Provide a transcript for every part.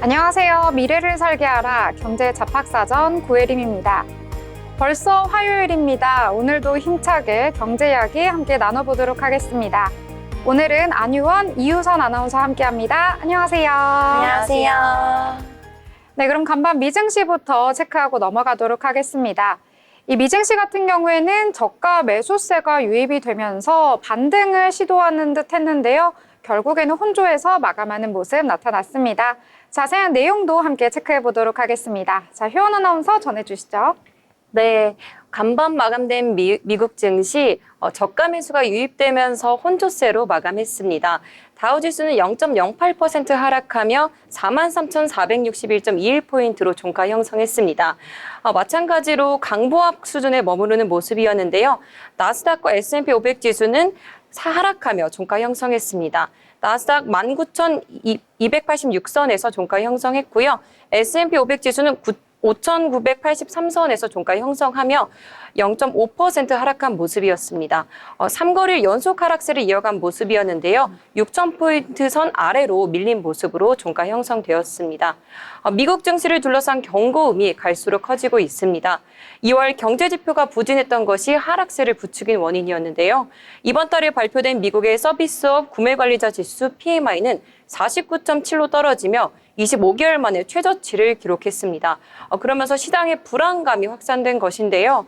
안녕하세요. 미래를 설계하라 경제 잡학사전 구혜림입니다. 벌써 화요일입니다. 오늘도 힘차게 경제 이야기 함께 나눠보도록 하겠습니다. 오늘은 안유원, 이유선 아나운서 함께합니다. 안녕하세요. 안녕하세요. 네, 그럼 간밤 미증시부터 체크하고 넘어가도록 하겠습니다. 이 미증시 같은 경우에는 저가 매수세가 유입이 되면서 반등을 시도하는 듯 했는데요. 결국에는 혼조해서 마감하는 모습 나타났습니다. 자세한 내용도 함께 체크해 보도록 하겠습니다. 자, 효원 아나운서 전해주시죠. 네, 간밤 마감된 미국 증시 저가 매수가 유입되면서 혼조세로 마감했습니다. 다우지수는 0.08% 하락하며 43,461.21포인트로 종가 형성했습니다. 마찬가지로 강보합 수준에 머무르는 모습이었는데요. 나스닥과 S&P 500 지수는 하락하며 종가 형성했습니다. 나스닥 19,286선에서 종가 형성했고요. S&P 500 지수는 5,983선에서 종가 형성하며 0.5% 하락한 모습이었습니다. 3거리일 연속 하락세를 이어간 모습이었는데요. 6,000포인트 선 아래로 밀린 모습으로 종가 형성되었습니다. 미국 증시를 둘러싼 경고음이 갈수록 커지고 있습니다. 2월 경제지표가 부진했던 것이 하락세를 부추긴 원인이었는데요. 이번 달에 발표된 미국의 서비스업 구매관리자 지수 PMI는 49.7로 떨어지며 25개월 만에 최저치를 기록했습니다. 그러면서 시장의 불안감이 확산된 것인데요.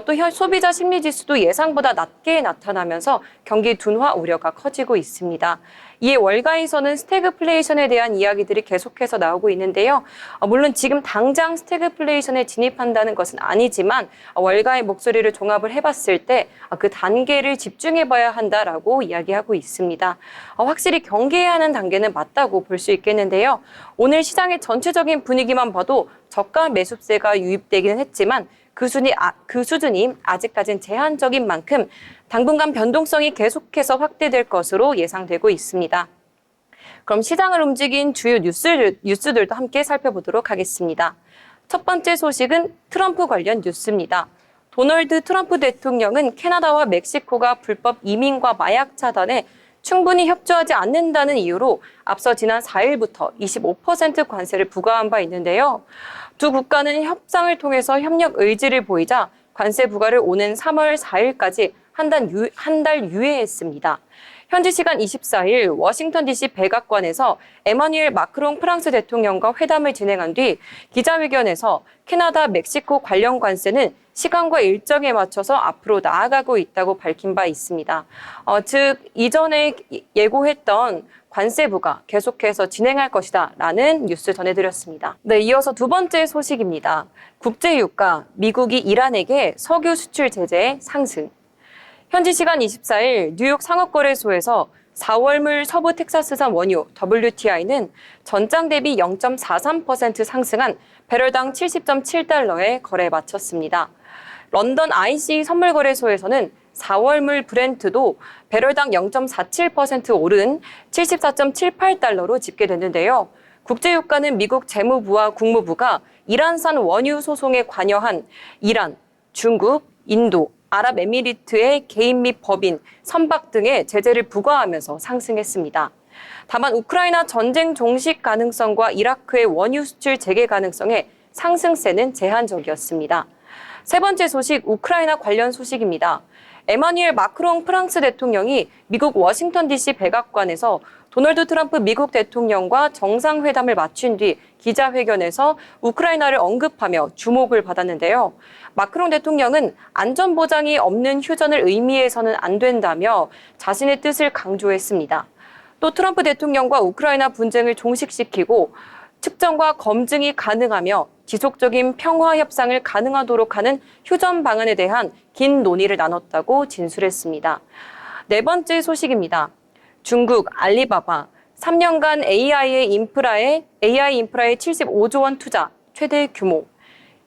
또 소비자 심리지수도 예상보다 낮게 나타나면서 경기 둔화 우려가 커지고 있습니다. 이에 월가에서는 스태그플레이션에 대한 이야기들이 계속해서 나오고 있는데요. 물론 지금 당장 스태그플레이션에 진입한다는 것은 아니지만 월가의 목소리를 종합을 해봤을 때 그 단계를 집중해봐야 한다라고 이야기하고 있습니다. 확실히 경계해야 하는 단계는 맞다고 볼 수 있겠는데요. 오늘 시장의 전체적인 분위기만 봐도 저가 매수세가 유입되기는 했지만 그 수준이 아직까지는 제한적인 만큼 당분간 변동성이 계속해서 확대될 것으로 예상되고 있습니다. 그럼 시장을 움직인 주요 뉴스들도 함께 살펴보도록 하겠습니다. 첫 번째 소식은 트럼프 관련 뉴스입니다. 도널드 트럼프 대통령은 캐나다와 멕시코가 불법 이민과 마약 차단에 충분히 협조하지 않는다는 이유로 앞서 지난 4일부터 25% 관세를 부과한 바 있는데요. 두 국가는 협상을 통해서 협력 의지를 보이자 관세 부과를 오는 3월 4일까지 한 달 유예했습니다. 현지 시간 24일 워싱턴 DC 백악관에서 에마뉘엘 마크롱 프랑스 대통령과 회담을 진행한 뒤 기자회견에서 캐나다, 멕시코 관련 관세는 시간과 일정에 맞춰서 앞으로 나아가고 있다고 밝힌 바 있습니다. 즉 이전에 예고했던 관세 부과 계속해서 진행할 것이다 라는 뉴스 전해드렸습니다. 네, 이어서 두 번째 소식입니다. 국제유가, 미국이 이란에게 석유 수출 제재 상승. 현지 시간 24일 뉴욕 상업거래소에서 4월물 서부 텍사스산 원유 WTI는 전장 대비 0.43% 상승한 배럴당 70.7달러에 거래 마쳤습니다. 런던 IC 선물거래소에서는 4월물 브렌트도 배럴당 0.47% 오른 74.78달러로 집계됐는데요. 국제유가는 미국 재무부와 국무부가 이란산 원유 소송에 관여한 이란, 중국, 인도, 아랍에미리트의 개인 및 법인, 선박 등의 제재를 부과하면서 상승했습니다. 다만 우크라이나 전쟁 종식 가능성과 이라크의 원유 수출 재개 가능성에 상승세는 제한적이었습니다. 세 번째 소식, 우크라이나 관련 소식입니다. 에마뉘엘 마크롱 프랑스 대통령이 미국 워싱턴 DC 백악관에서 도널드 트럼프 미국 대통령과 정상회담을 마친 뒤 기자회견에서 우크라이나를 언급하며 주목을 받았는데요. 마크롱 대통령은 안전보장이 없는 휴전을 의미해서는 안 된다며 자신의 뜻을 강조했습니다. 또 트럼프 대통령과 우크라이나 분쟁을 종식시키고 측정과 검증이 가능하며 지속적인 평화 협상을 가능하도록 하는 휴전 방안에 대한 긴 논의를 나눴다고 진술했습니다. 네 번째 소식입니다. 중국 알리바바 3년간 AI 인프라에 75조 원 투자 최대 규모.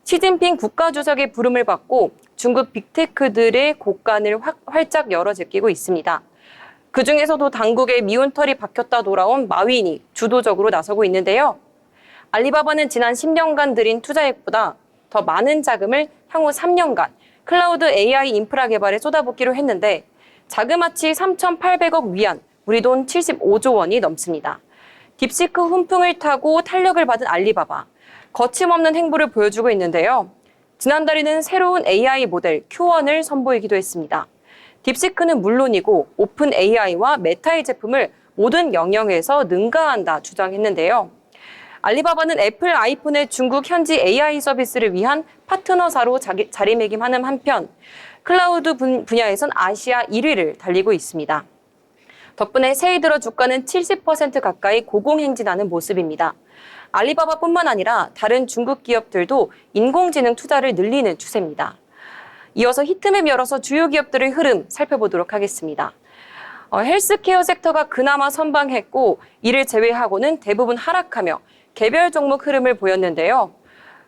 시진핑 국가주석의 부름을 받고 중국 빅테크들의 곳간을 활짝 열어 제끼고 있습니다. 그중에서도 당국의 미운 털이 박혔다 돌아온 마윈이 주도적으로 나서고 있는데요. 알리바바는 지난 10년간 들인 투자액보다 더 많은 자금을 향후 3년간 클라우드 AI 인프라 개발에 쏟아붓기로 했는데 자그마치 3,800억 위안, 우리 돈 75조 원이 넘습니다. 딥시크 훈풍을 타고 탄력을 받은 알리바바, 거침없는 행보를 보여주고 있는데요. 지난달에는 새로운 AI 모델 Q1을 선보이기도 했습니다. 딥시크는 물론이고 오픈 AI와 메타의 제품을 모든 영역에서 능가한다 주장했는데요. 알리바바는 애플 아이폰의 중국 현지 AI 서비스를 위한 파트너사로 자리매김하는 한편 클라우드 분야에선 아시아 1위를 달리고 있습니다. 덕분에 새해 들어 주가는 70% 가까이 고공행진하는 모습입니다. 알리바바뿐만 아니라 다른 중국 기업들도 인공지능 투자를 늘리는 추세입니다. 이어서 히트맵 열어서 주요 기업들의 흐름 살펴보도록 하겠습니다. 헬스케어 섹터가 그나마 선방했고 이를 제외하고는 대부분 하락하며 개별 종목 흐름을 보였는데요.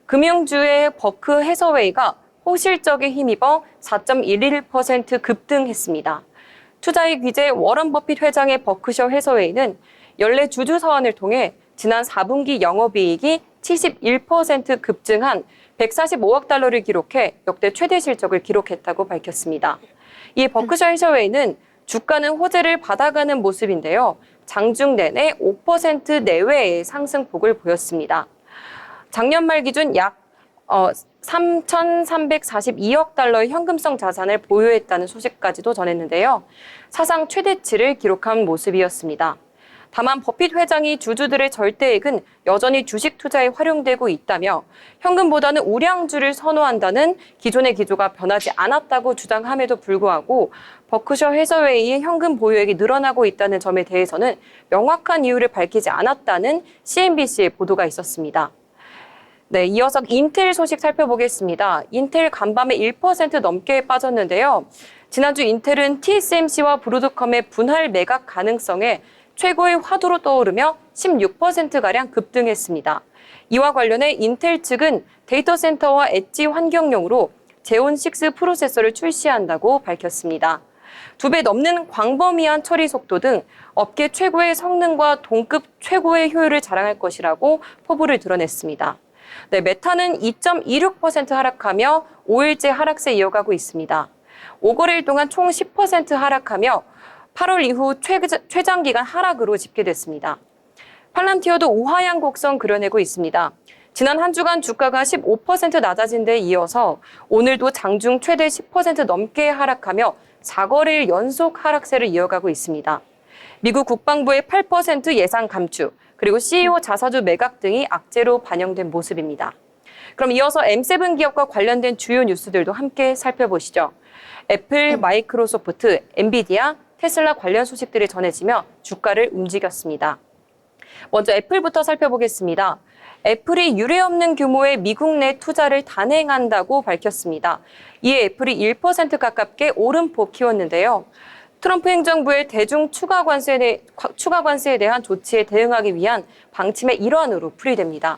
금융주의 버크 해서웨이가 호실적에 힘입어 4.11% 급등했습니다. 투자의 귀재 워런 버핏 회장의 버크셔 해서웨이는 연례 주주 서한을 통해 지난 4분기 영업이익이 71% 급증한 145억 달러를 기록해 역대 최대 실적을 기록했다고 밝혔습니다. 이에 버크셔 해서웨이는 주가는 호재를 받아가는 모습인데요. 장중 내내 5% 내외의 상승폭을 보였습니다. 작년 말 기준 약 3,342억 달러의 현금성 자산을 보유했다는 소식까지도 전했는데요. 사상 최대치를 기록한 모습이었습니다. 다만 버핏 회장이 주주들의 절대액은 여전히 주식 투자에 활용되고 있다며 현금보다는 우량주를 선호한다는 기존의 기조가 변하지 않았다고 주장함에도 불구하고 버크셔 해서웨이의 현금 보유액이 늘어나고 있다는 점에 대해서는 명확한 이유를 밝히지 않았다는 CNBC의 보도가 있었습니다. 네, 이어서 인텔 소식 살펴보겠습니다. 인텔 간밤에 1% 넘게 빠졌는데요. 지난주 인텔은 TSMC와 브로드컴의 분할 매각 가능성에 최고의 화두로 떠오르며 16%가량 급등했습니다. 이와 관련해 인텔 측은 데이터 센터와 엣지 환경용으로 제온6 프로세서를 출시한다고 밝혔습니다. 2배 넘는 광범위한 처리 속도 등 업계 최고의 성능과 동급 최고의 효율을 자랑할 것이라고 포부를 드러냈습니다. 네, 메타는 2.26% 하락하며 5일째 하락세 이어가고 있습니다. 5거래일 동안 총 10% 하락하며 8월 이후 최장기간 하락으로 집계됐습니다. 팔란티어도 우하향 곡선 그려내고 있습니다. 지난 한 주간 주가가 15% 낮아진 데 이어서 오늘도 장중 최대 10% 넘게 하락하며 4거래일 연속 하락세를 이어가고 있습니다. 미국 국방부의 8% 예상 감축, 그리고 CEO 자사주 매각 등이 악재로 반영된 모습입니다. 그럼 이어서 M7 기업과 관련된 주요 뉴스들도 함께 살펴보시죠. 애플, 마이크로소프트, 엔비디아, 테슬라 관련 소식들이 전해지며 주가를 움직였습니다. 먼저 애플부터 살펴보겠습니다. 애플이 유례없는 규모의 미국 내 투자를 단행한다고 밝혔습니다. 이에 애플이 1% 가깝게 오름폭 키웠는데요. 트럼프 행정부의 대중 추가 관세에 대한 조치에 대응하기 위한 방침의 일환으로 풀이됩니다.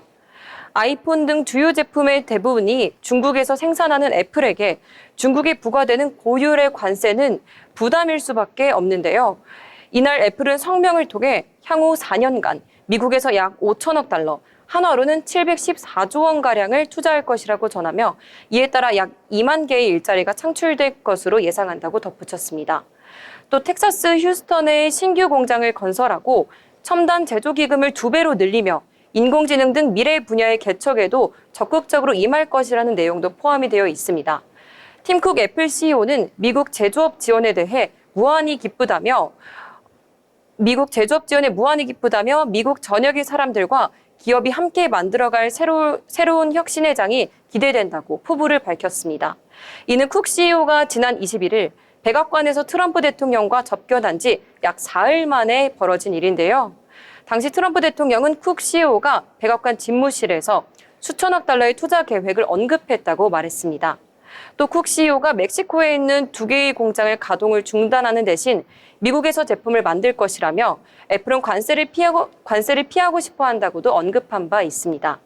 아이폰 등 주요 제품의 대부분이 중국에서 생산하는 애플에게 중국에 부과되는 고율의 관세는 부담일 수밖에 없는데요. 이날 애플은 성명을 통해 향후 4년간 미국에서 약 5천억 달러, 한화로는 714조 원가량을 투자할 것이라고 전하며 이에 따라 약 2만 개의 일자리가 창출될 것으로 예상한다고 덧붙였습니다. 또 텍사스 휴스턴에 신규 공장을 건설하고 첨단 제조 기금을 2배로 늘리며 인공지능 등 미래 분야의 개척에도 적극적으로 임할 것이라는 내용도 포함이 되어 있습니다. 팀 쿡 애플 CEO는 미국 제조업 지원에 대해 무한히 기쁘다며 미국 전역의 사람들과 기업이 함께 만들어갈 새로운 혁신의 장이 기대된다고 포부를 밝혔습니다. 이는 쿡 CEO가 지난 21일 백악관에서 트럼프 대통령과 접견한 지 약 4일 만에 벌어진 일인데요. 당시 트럼프 대통령은 쿡 CEO가 백악관 집무실에서 수천억 달러의 투자 계획을 언급했다고 말했습니다. 또 쿡 CEO가 멕시코에 있는 2개의 공장을 가동을 중단하는 대신 미국에서 제품을 만들 것이라며 애플은 관세를 피하고 싶어 한다고도 언급한 바 있습니다.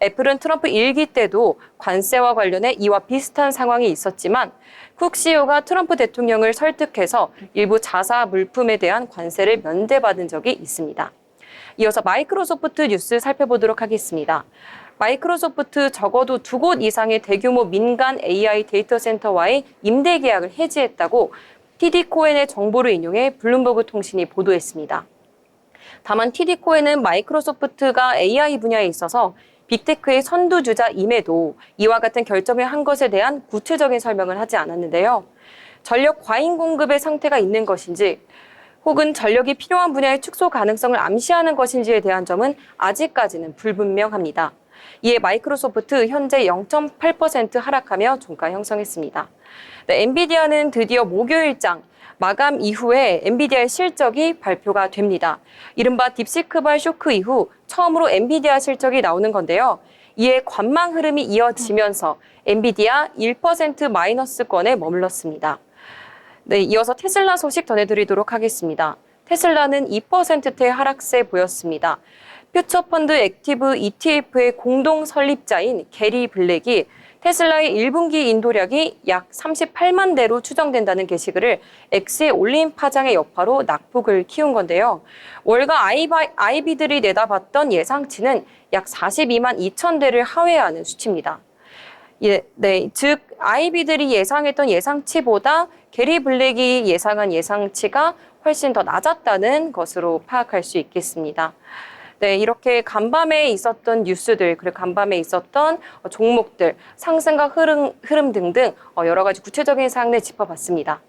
애플은 트럼프 1기 때도 관세와 관련해 이와 비슷한 상황이 있었지만 쿡 CEO가 트럼프 대통령을 설득해서 일부 자사 물품에 대한 관세를 면제받은 적이 있습니다. 이어서 마이크로소프트 뉴스 살펴보도록 하겠습니다. 마이크로소프트 적어도 2곳 이상의 대규모 민간 AI 데이터 센터와의 임대 계약을 해지했다고 TD 코엔의 정보를 인용해 블룸버그 통신이 보도했습니다. 다만 TD코에는 마이크로소프트가 AI 분야에 있어서 빅테크의 선두주자임에도 이와 같은 결정을 한 것에 대한 구체적인 설명을 하지 않았는데요. 전력 과잉 공급의 상태가 있는 것인지 혹은 전력이 필요한 분야의 축소 가능성을 암시하는 것인지에 대한 점은 아직까지는 불분명합니다. 이에 마이크로소프트 현재 0.8% 하락하며 종가 형성했습니다. 네, 엔비디아는 드디어 목요일장 마감 이후에 엔비디아의 실적이 발표가 됩니다. 이른바 딥시크발 쇼크 이후 처음으로 엔비디아 실적이 나오는 건데요. 이에 관망 흐름이 이어지면서 엔비디아 1% 마이너스권에 머물렀습니다. 네, 이어서 테슬라 소식 전해드리도록 하겠습니다. 테슬라는 2%대 하락세 보였습니다. 퓨처펀드 액티브 ETF의 공동 설립자인 게리 블랙이 테슬라의 1분기 인도량이 약 38만 대로 추정된다는 게시글을 X에 올린 파장의 여파로 낙폭을 키운 건데요. 월가 IB들이 내다봤던 예상치는 약 42만 2천 대를 하회하는 수치입니다. 즉 IB들이 예상했던 예상치보다 게리 블랙이 예상한 예상치가 훨씬 더 낮았다는 것으로 파악할 수 있겠습니다. 네, 이렇게 간밤에 있었던 뉴스들, 그리고 간밤에 있었던 종목들, 상승과 흐름 등등 여러 가지 구체적인 사항을 짚어봤습니다.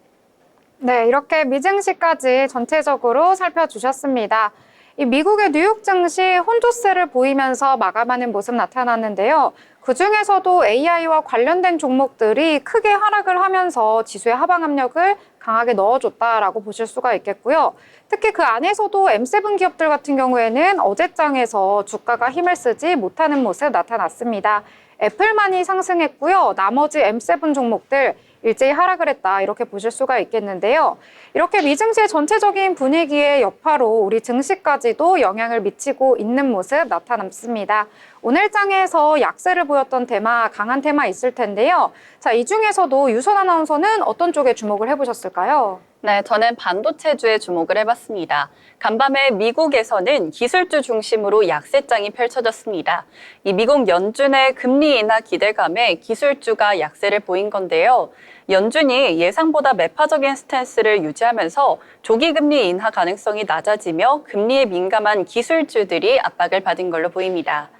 네, 이렇게 미증시까지 전체적으로 살펴주셨습니다. 이 미국의 뉴욕 증시 혼조세를 보이면서 마감하는 모습 나타났는데요. 그중에서도 AI와 관련된 종목들이 크게 하락을 하면서 지수의 하방 압력을 강하게 넣어줬다라고 보실 수가 있겠고요. 특히 그 안에서도 M7 기업들 같은 경우에는 어제장에서 주가가 힘을 쓰지 못하는 모습 나타났습니다. 애플만이 상승했고요. 나머지 M7 종목들 일제히 하락을 했다, 이렇게 보실 수가 있겠는데요. 이렇게 미증시의 전체적인 분위기의 여파로 우리 증시까지도 영향을 미치고 있는 모습 나타났습니다. 오늘 장에서 약세를 보였던 테마, 강한 테마 있을 텐데요. 자, 이 중에서도 유선 아나운서는 어떤 쪽에 주목을 해보셨을까요? 네, 저는 반도체주에 주목을 해봤습니다. 간밤에 미국에서는 기술주 중심으로 약세장이 펼쳐졌습니다. 이 미국 연준의 금리 인하 기대감에 기술주가 약세를 보인 건데요. 연준이 예상보다 매파적인 스탠스를 유지하면서 조기 금리 인하 가능성이 낮아지며 금리에 민감한 기술주들이 압박을 받은 걸로 보입니다.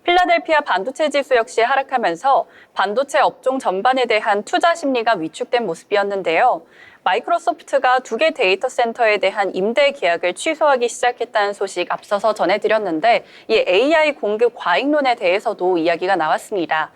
필라델피아 반도체 지수 역시 하락하면서 반도체 업종 전반에 대한 투자 심리가 위축된 모습이었는데요. 마이크로소프트가 2개 데이터 센터에 대한 임대 계약을 취소하기 시작했다는 소식 앞서서 전해드렸는데, 이 AI 공급 과잉론에 대해서도 이야기가 나왔습니다.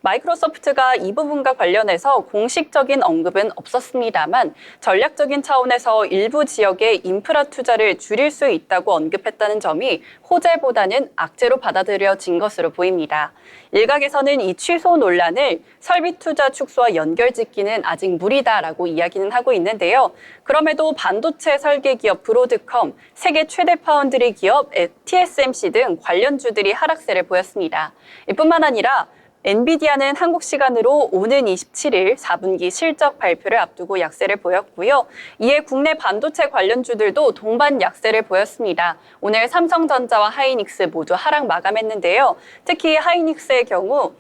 마이크로소프트가 이 부분과 관련해서 공식적인 언급은 없었습니다만 전략적인 차원에서 일부 지역의 인프라 투자를 줄일 수 있다고 언급했다는 점이 호재보다는 악재로 받아들여진 것으로 보입니다. 일각에서는 이 취소 논란을 설비 투자 축소와 연결짓기는 아직 무리다라고 이야기는 하고 있는데요. 그럼에도 반도체 설계 기업 브로드컴, 세계 최대 파운드리 기업 TSMC 등 관련주들이 하락세를 보였습니다. 이뿐만 아니라 엔비디아는 한국 시간으로 오는 27일 4분기 실적 발표를 앞두고 약세를 보였고요. 이에 국내 반도체 관련주들도 동반 약세를 보였습니다. 오늘 삼성전자와 하이닉스 모두 하락 마감했는데요. 특히 하이닉스의 경우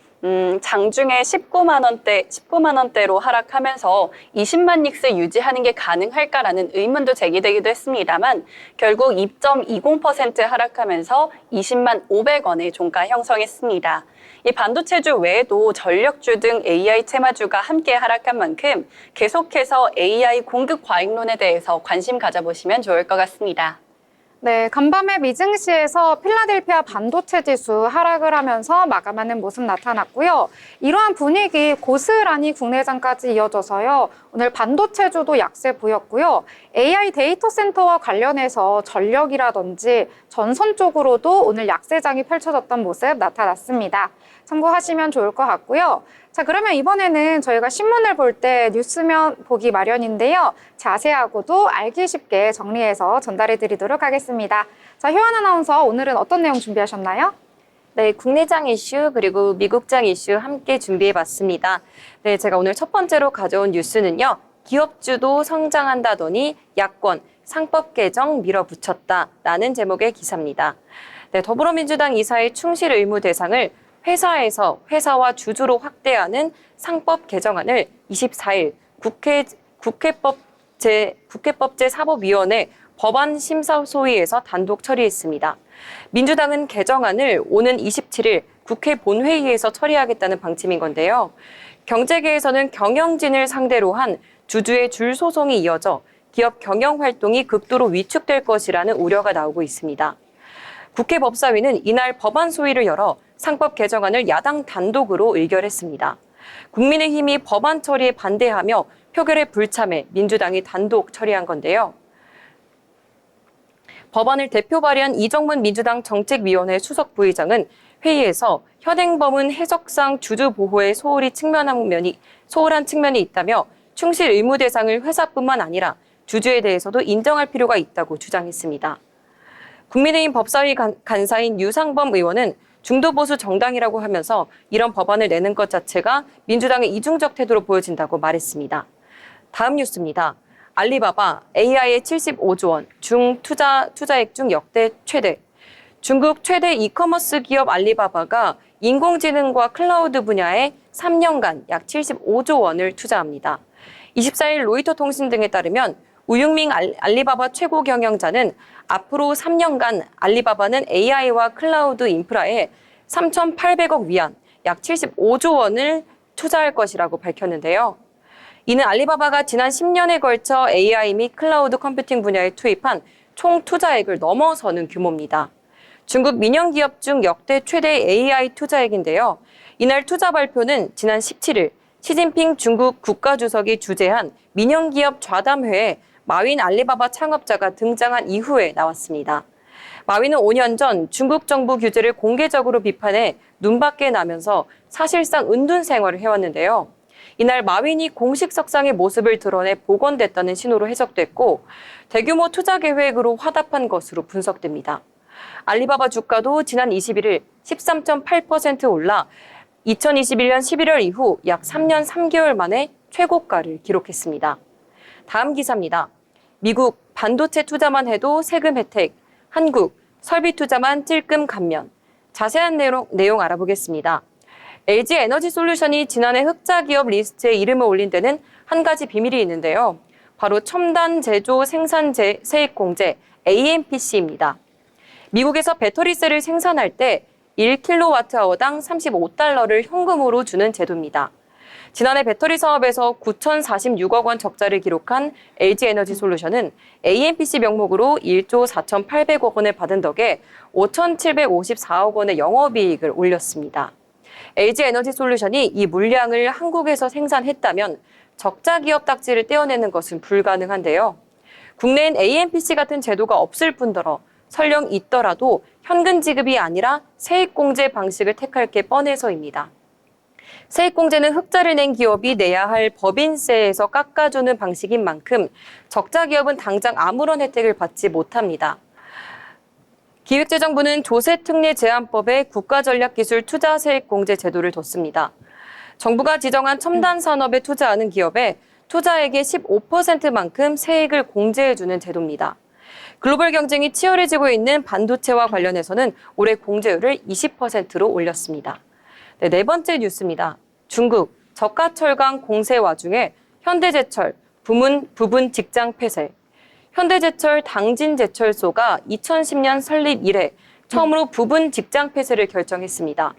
장중에 19만 원대로 하락하면서 20만 닉스 유지하는 게 가능할까라는 의문도 제기되기도 했습니다만 결국 2.20% 하락하면서 20만 500원의 종가 형성했습니다. 이 반도체주 외에도 전력주 등 AI 테마주가 함께 하락한 만큼 계속해서 AI 공급 과잉론에 대해서 관심 가져보시면 좋을 것 같습니다. 네, 간밤에 미증시에서 필라델피아 반도체 지수 하락을 하면서 마감하는 모습 나타났고요. 이러한 분위기 고스란히 국내장까지 이어져서요. 오늘 반도체주도 약세 보였고요. AI 데이터 센터와 관련해서 전력이라든지 전선 쪽으로도 오늘 약세장이 펼쳐졌던 모습 나타났습니다. 참고하시면 좋을 것 같고요. 자, 그러면 이번에는 저희가 신문을 볼 때 뉴스면 보기 마련인데요. 자세하고도 알기 쉽게 정리해서 전달해 드리도록 하겠습니다. 자, 효연 아나운서, 오늘은 어떤 내용 준비하셨나요? 네, 국내장 이슈 그리고 미국장 이슈 함께 준비해봤습니다. 네, 제가 오늘 첫 번째로 가져온 뉴스는요. 기업주도 성장한다더니 야권 상법 개정 밀어붙였다라는 제목의 기사입니다. 네, 더불어민주당 이사의 충실 의무 대상을 회사에서 회사와 주주로 확대하는 상법 개정안을 24일 국회법제사법위원회 법안 심사소위에서 단독 처리했습니다. 민주당은 개정안을 오는 27일 국회 본회의에서 처리하겠다는 방침인 건데요. 경제계에서는 경영진을 상대로 한 주주의 줄 소송이 이어져 기업 경영 활동이 극도로 위축될 것이라는 우려가 나오고 있습니다. 국회 법사위는 이날 법안 소위를 열어 상법 개정안을 야당 단독으로 의결했습니다. 국민의힘이 법안 처리에 반대하며 표결에 불참해 민주당이 단독 처리한 건데요. 법안을 대표 발의한 이정문 민주당 정책위원회 수석 부의장은 회의에서 현행범은 해석상 주주 보호에 소홀한 측면이 있다며 충실 의무 대상을 회사뿐만 아니라 주주에 대해서도 인정할 필요가 있다고 주장했습니다. 국민의힘 법사위 간사인 유상범 의원은 중도보수 정당이라고 하면서 이런 법안을 내는 것 자체가 민주당의 이중적 태도로 보여진다고 말했습니다. 다음 뉴스입니다. 알리바바 AI에 75조 원, 투자액 중 역대 최대. 중국 최대 이커머스 기업 알리바바가 인공지능과 클라우드 분야에 3년간 약 75조 원을 투자합니다. 24일 로이터 통신 등에 따르면 우융밍 알리바바 최고 경영자는 앞으로 3년간 알리바바는 AI와 클라우드 인프라에 3,800억 위안, 약 75조 원을 투자할 것이라고 밝혔는데요. 이는 알리바바가 지난 10년에 걸쳐 AI 및 클라우드 컴퓨팅 분야에 투입한 총 투자액을 넘어서는 규모입니다. 중국 민영기업 중 역대 최대 AI 투자액인데요. 이날 투자 발표는 지난 17일 시진핑 중국 국가주석이 주재한 민영기업 좌담회에 마윈 알리바바 창업자가 등장한 이후에 나왔습니다. 마윈은 5년 전 중국 정부 규제를 공개적으로 비판해 눈밖에 나면서 사실상 은둔 생활을 해왔는데요. 이날 마윈이 공식 석상의 모습을 드러내 복원됐다는 신호로 해석됐고 대규모 투자 계획으로 화답한 것으로 분석됩니다. 알리바바 주가도 지난 21일 13.8% 올라 2021년 11월 이후 약 3년 3개월 만에 최고가를 기록했습니다. 다음 기사입니다. 미국 반도체 투자만 해도 세금 혜택, 한국 설비 투자만 찔끔 감면. 자세한 내용 알아보겠습니다. LG 에너지 솔루션이 지난해 흑자 기업 리스트에 이름을 올린 데는 한 가지 비밀이 있는데요. 바로 첨단 제조 생산 세액 공제 AMPC입니다. 미국에서 배터리셀을 생산할 때 1kWh당 35달러를 현금으로 주는 제도입니다. 지난해 배터리 사업에서 9,046억 원 적자를 기록한 LG 에너지 솔루션은 AMPC 명목으로 1조 4,800억 원을 받은 덕에 5,754억 원의 영업이익을 올렸습니다. LG 에너지 솔루션이 이 물량을 한국에서 생산했다면 적자 기업 딱지를 떼어내는 것은 불가능한데요. 국내엔 AMPC 같은 제도가 없을 뿐더러 설령 있더라도 현금 지급이 아니라 세액공제 방식을 택할 게 뻔해서입니다. 세액공제는 흑자를 낸 기업이 내야 할 법인세에서 깎아주는 방식인 만큼 적자 기업은 당장 아무런 혜택을 받지 못합니다. 기획재정부는 조세특례제한법에 국가전략기술투자세액공제 제도를 뒀습니다. 정부가 지정한 첨단 산업에 투자하는 기업에 투자액의 15%만큼 세액을 공제해주는 제도입니다. 글로벌 경쟁이 치열해지고 있는 반도체와 관련해서는 올해 공제율을 20%로 올렸습니다. 네 번째 뉴스입니다. 중국 저가 철강 공세 와중에 현대제철 부분 직장 폐쇄. 현대제철 당진제철소가 2010년 설립 이래 처음으로 부분 직장 폐쇄를 결정했습니다.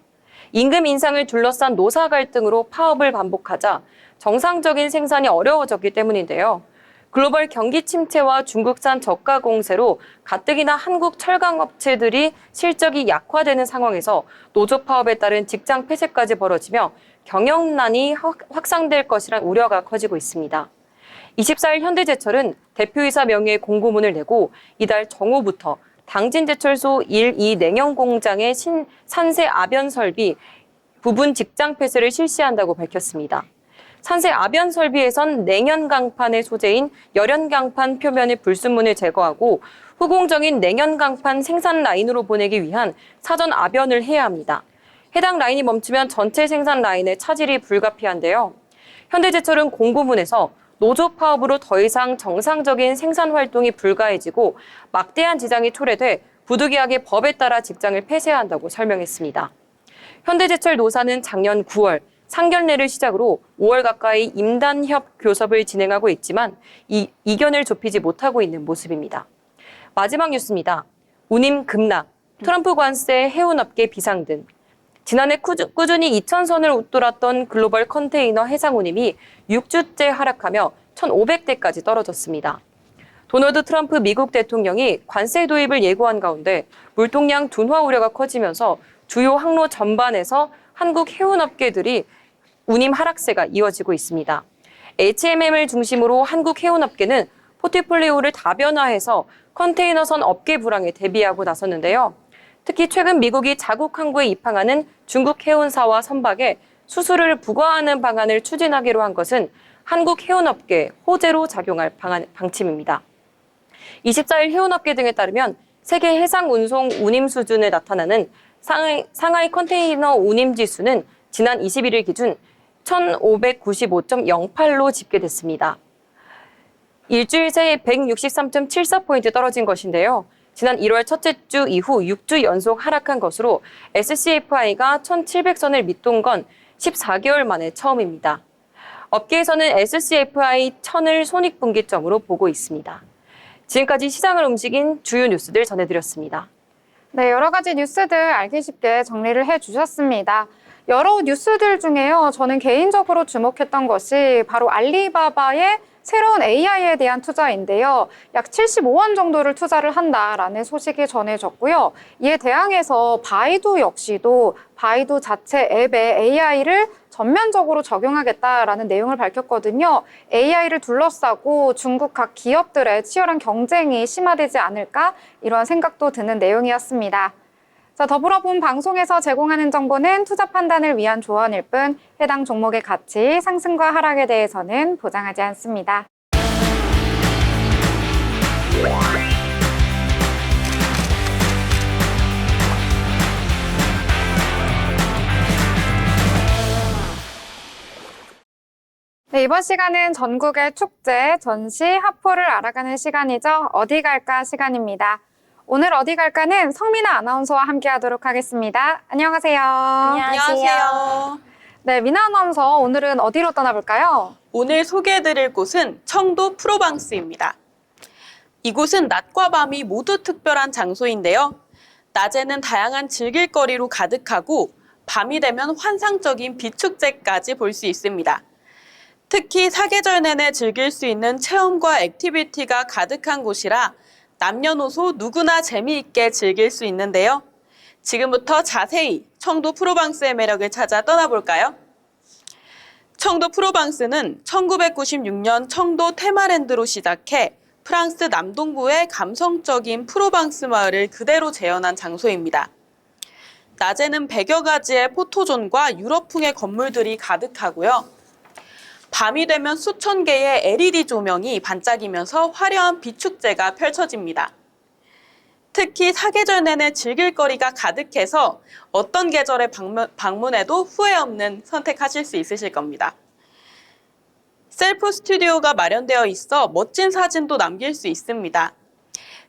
임금 인상을 둘러싼 노사 갈등으로 파업을 반복하자 정상적인 생산이 어려워졌기 때문인데요. 글로벌 경기 침체와 중국산 저가 공세로 가뜩이나 한국 철강업체들이 실적이 약화되는 상황에서 노조 파업에 따른 직장 폐쇄까지 벌어지며 경영난이 확산될 것이란 우려가 커지고 있습니다. 24일 현대제철은 대표이사 명의의 공고문을 내고 이달 정오부터 당진제철소 1, 2 냉영 공장의 산세 아변 설비 부분 직장 폐쇄를 실시한다고 밝혔습니다. 산세 아변 설비에선 냉연 강판의 소재인 열연 강판 표면의 불순물을 제거하고 후공정인 냉연 강판 생산 라인으로 보내기 위한 사전 아변을 해야 합니다. 해당 라인이 멈추면 전체 생산 라인의 차질이 불가피한데요. 현대제철은 공고문에서 노조 파업으로 더 이상 정상적인 생산 활동이 불가해지고 막대한 지장이 초래돼 부득이하게 법에 따라 직장을 폐쇄한다고 설명했습니다. 현대제철 노사는 작년 9월 상견례를 시작으로 5월 가까이 임단협 교섭을 진행하고 있지만 이견을 좁히지 못하고 있는 모습입니다. 마지막 뉴스입니다. 운임 급락, 트럼프 관세 해운업계 비상등. 지난해 꾸준히 2,000선을 웃돌았던 글로벌 컨테이너 해상 운임이 6주째 하락하며 1,500대까지 떨어졌습니다. 도널드 트럼프 미국 대통령이 관세 도입을 예고한 가운데 물동량 둔화 우려가 커지면서 주요 항로 전반에서 한국 해운업계들이 운임 하락세가 이어지고 있습니다. HMM을 중심으로 한국 해운업계는 포트폴리오를 다변화해서 컨테이너선 업계 불황에 대비하고 나섰는데요. 특히 최근 미국이 자국 항구에 입항하는 중국 해운사와 선박에 수수료를 부과하는 방안을 추진하기로 한 것은 한국 해운업계 호재로 작용할 방침입니다. 24일 해운업계 등에 따르면 세계 해상 운송 운임 수준에 나타나는 상하이 컨테이너 운임 지수는 지난 21일 기준 1,595.08로 집계됐습니다. 일주일 새에 163.74포인트 떨어진 것인데요. 지난 1월 첫째 주 이후 6주 연속 하락한 것으로 SCFI가 1,700선을 밑돈 건 14개월 만에 처음입니다. 업계에서는 SCFI 1000을 손익분기점으로 보고 있습니다. 지금까지 시장을 움직인 주요 뉴스들 전해드렸습니다. 네, 여러 가지 뉴스들 알기 쉽게 정리를 해주셨습니다. 여러 뉴스들 중에요. 저는 개인적으로 주목했던 것이 바로 알리바바의 새로운 AI에 대한 투자인데요. 약 75원 정도를 투자를 한다라는 소식이 전해졌고요. 이에 대항해서 바이두 역시도 바이두 자체 앱에 AI를 전면적으로 적용하겠다라는 내용을 밝혔거든요. AI를 둘러싸고 중국 각 기업들의 치열한 경쟁이 심화되지 않을까 이런 생각도 드는 내용이었습니다. 자, 더불어본 방송에서 제공하는 정보는 투자 판단을 위한 조언일 뿐 해당 종목의 가치, 상승과 하락에 대해서는 보장하지 않습니다. 네, 이번 시간은 전국의 축제, 전시, 하포를 알아가는 시간이죠. 어디 갈까 시간입니다. 오늘 어디 갈까는 성민아 아나운서와 함께 하도록 하겠습니다. 안녕하세요. 안녕하세요. 네, 미나 아나운서 오늘은 어디로 떠나볼까요? 오늘 소개해드릴 곳은 청도 프로방스입니다. 이곳은 낮과 밤이 모두 특별한 장소인데요. 낮에는 다양한 즐길거리로 가득하고 밤이 되면 환상적인 비축제까지 볼 수 있습니다. 특히 사계절 내내 즐길 수 있는 체험과 액티비티가 가득한 곳이라 남녀노소 누구나 재미있게 즐길 수 있는데요. 지금부터 자세히 청도 프로방스의 매력을 찾아 떠나볼까요? 청도 프로방스는 1996년 청도 테마랜드로 시작해 프랑스 남동부의 감성적인 프로방스 마을을 그대로 재현한 장소입니다. 낮에는 100여 가지의 포토존과 유럽풍의 건물들이 가득하고요. 밤이 되면 수천 개의 LED 조명이 반짝이면서 화려한 비축제가 펼쳐집니다. 특히 사계절 내내 즐길 거리가 가득해서 어떤 계절에 방문해도 후회 없는 선택하실 수 있으실 겁니다. 셀프 스튜디오가 마련되어 있어 멋진 사진도 남길 수 있습니다.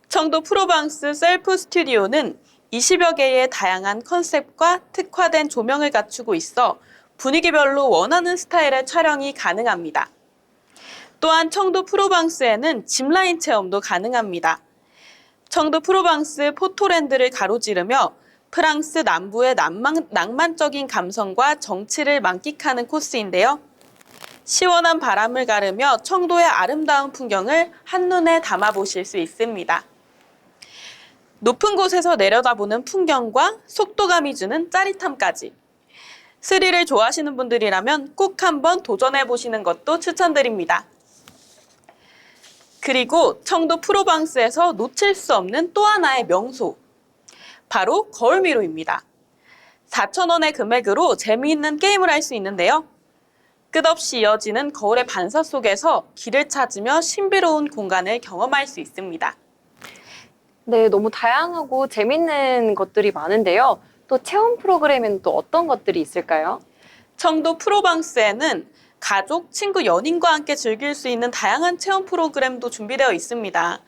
청도 프로방스 셀프 스튜디오는 20여 개의 다양한 컨셉과 특화된 조명을 갖추고 있어 분위기별로 원하는 스타일의 촬영이 가능합니다. 또한 청도 프로방스에는 짚라인 체험도 가능합니다. 청도 프로방스 포토랜드를 가로지르며 프랑스 남부의 낭만적인 감성과 정치를 만끽하는 코스인데요. 시원한 바람을 가르며 청도의 아름다운 풍경을 한눈에 담아보실 수 있습니다. 높은 곳에서 내려다보는 풍경과 속도감이 주는 짜릿함까지. 스릴을 좋아하시는 분들이라면 꼭 한번 도전해보시는 것도 추천드립니다. 그리고 청도 프로방스에서 놓칠 수 없는 또 하나의 명소, 바로 거울미로입니다. 4,000원의 금액으로 재미있는 게임을 할 수 있는데요. 끝없이 이어지는 거울의 반사 속에서 길을 찾으며 신비로운 공간을 경험할 수 있습니다. 네, 너무 다양하고 재밌는 것들이 많은데요. 또 체험 프로그램에는 또 어떤 것들이 있을까요? 청도 프로방스에는 가족, 친구, 연인과 함께 즐길 수 있는 다양한 체험 프로그램도 준비되어 있습니다.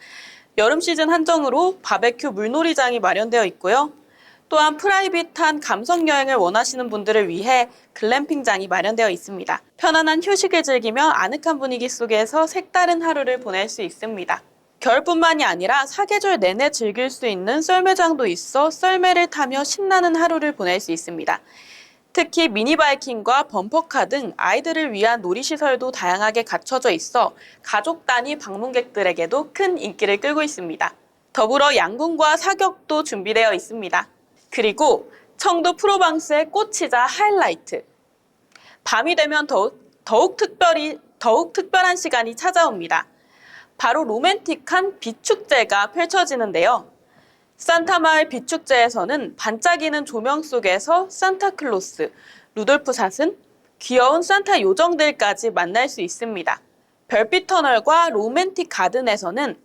여름 시즌 한정으로 바베큐 물놀이장이 마련되어 있고요. 또한 프라이빗한 감성 여행을 원하시는 분들을 위해 글램핑장이 마련되어 있습니다. 편안한 휴식을 즐기며 아늑한 분위기 속에서 색다른 하루를 보낼 수 있습니다. 겨울뿐만이 아니라 사계절 내내 즐길 수 있는 썰매장도 있어 썰매를 타며 신나는 하루를 보낼 수 있습니다. 특히 미니바이킹과 범퍼카 등 아이들을 위한 놀이시설도 다양하게 갖춰져 있어 가족 단위 방문객들에게도 큰 인기를 끌고 있습니다. 더불어 양궁과 사격도 준비되어 있습니다. 그리고 청도 프로방스의 꽃이자 하이라이트. 밤이 되면 더욱 특별한 시간이 찾아옵니다. 바로 로맨틱한 빛축제가 펼쳐지는데요. 산타마을 빛축제에서는 반짝이는 조명 속에서 산타클로스, 루돌프 사슴, 귀여운 산타 요정들까지 만날 수 있습니다. 별빛 터널과 로맨틱 가든에서는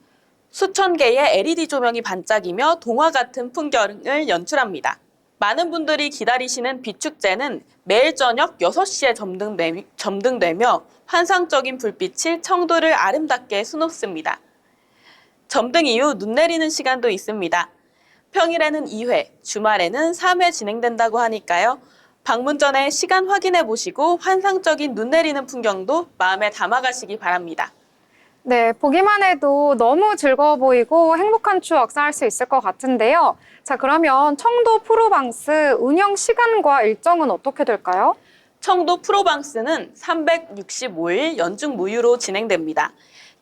수천 개의 LED 조명이 반짝이며 동화 같은 풍경을 연출합니다. 많은 분들이 기다리시는 빛축제는 매일 저녁 6시에 점등되며 환상적인 불빛이 청도를 아름답게 수놓습니다. 점등 이후 눈 내리는 시간도 있습니다. 평일에는 2회, 주말에는 3회 진행된다고 하니까요. 방문 전에 시간 확인해 보시고 환상적인 눈 내리는 풍경도 마음에 담아가시기 바랍니다. 네, 보기만 해도 너무 즐거워 보이고 행복한 추억 쌓을 수 있을 것 같은데요. 자, 그러면 청도 프로방스 운영 시간과 일정은 어떻게 될까요? 청도 프로방스는 365일 연중 무휴로 진행됩니다.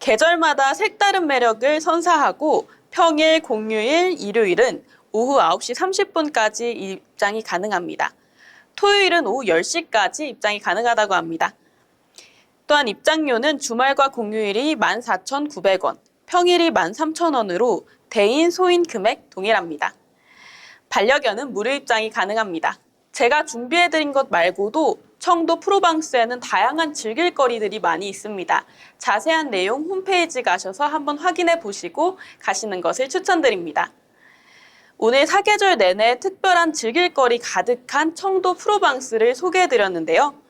계절마다 색다른 매력을 선사하고 평일, 공휴일, 일요일은 오후 9시 30분까지 입장이 가능합니다. 토요일은 오후 10시까지 입장이 가능하다고 합니다. 또한 입장료는 주말과 공휴일이 14,900원, 평일이 13,000원으로 대인, 소인 금액 동일합니다. 반려견은 무료 입장이 가능합니다. 제가 준비해드린 것 말고도 청도 프로방스에는 다양한 즐길 거리들이 많이 있습니다. 자세한 내용 홈페이지 가셔서 한번 확인해 보시고 가시는 것을 추천드립니다. 오늘 사계절 내내 특별한 즐길 거리 가득한 청도 프로방스를 소개해드렸는데요.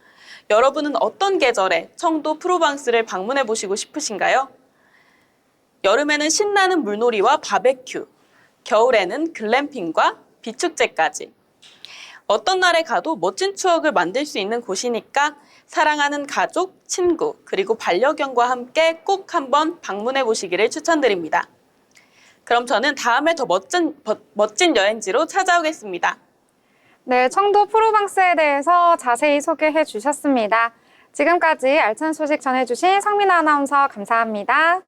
여러분은 어떤 계절에 청도 프로방스를 방문해 보시고 싶으신가요? 여름에는 신나는 물놀이와 바베큐, 겨울에는 글램핑과 빛축제까지. 어떤 날에 가도 멋진 추억을 만들 수 있는 곳이니까 사랑하는 가족, 친구, 그리고 반려견과 함께 꼭 한번 방문해 보시기를 추천드립니다. 그럼 저는 다음에 더 멋진 여행지로 찾아오겠습니다. 네, 청도 프로방스에 대해서 자세히 소개해 주셨습니다. 지금까지 알찬 소식 전해주신 성민아 아나운서 감사합니다.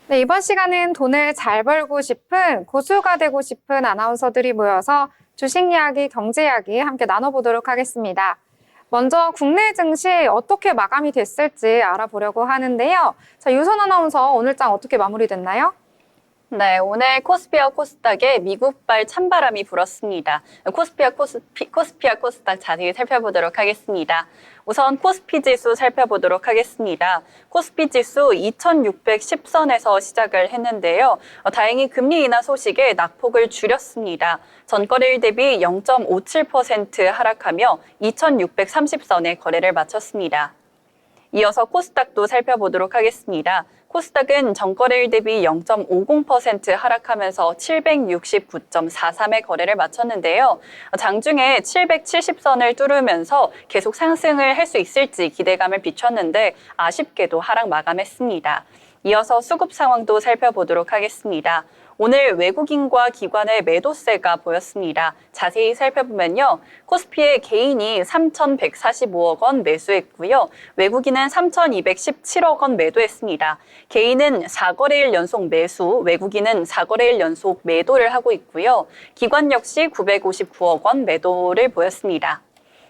네, 이번 시간은 돈을 잘 벌고 싶은 고수가 되고 싶은 아나운서들이 모여서 주식 이야기, 경제 이야기 함께 나눠보도록 하겠습니다. 먼저 국내 증시 어떻게 마감이 됐을지 알아보려고 하는데요. 자, 유선 아나운서 오늘 장 어떻게 마무리됐나요? 네, 오늘 코스피와 코스닥에 미국발 찬바람이 불었습니다. 코스피와 코스닥 자세히 살펴보도록 하겠습니다. 우선 코스피 지수 살펴보도록 하겠습니다. 코스피 지수 2610선에서 시작을 했는데요. 다행히 금리 인하 소식에 낙폭을 줄였습니다. 전거래일 대비 0.57% 하락하며 2630선에 거래를 마쳤습니다. 이어서 코스닥도 살펴보도록 하겠습니다. 코스닥은 전거래일 대비 0.50% 하락하면서 769.43의 거래를 마쳤는데요. 장중에 770선을 뚫으면서 계속 상승을 할 수 있을지 기대감을 비췄는데 아쉽게도 하락 마감했습니다. 이어서 수급 상황도 살펴보도록 하겠습니다. 오늘 외국인과 기관의 매도세가 보였습니다. 자세히 살펴보면요. 코스피의 개인이 3,145억 원 매수했고요. 외국인은 3,217억 원 매도했습니다. 개인은 4거래일 연속 매수, 외국인은 4거래일 연속 매도를 하고 있고요. 기관 역시 959억 원 매도를 보였습니다.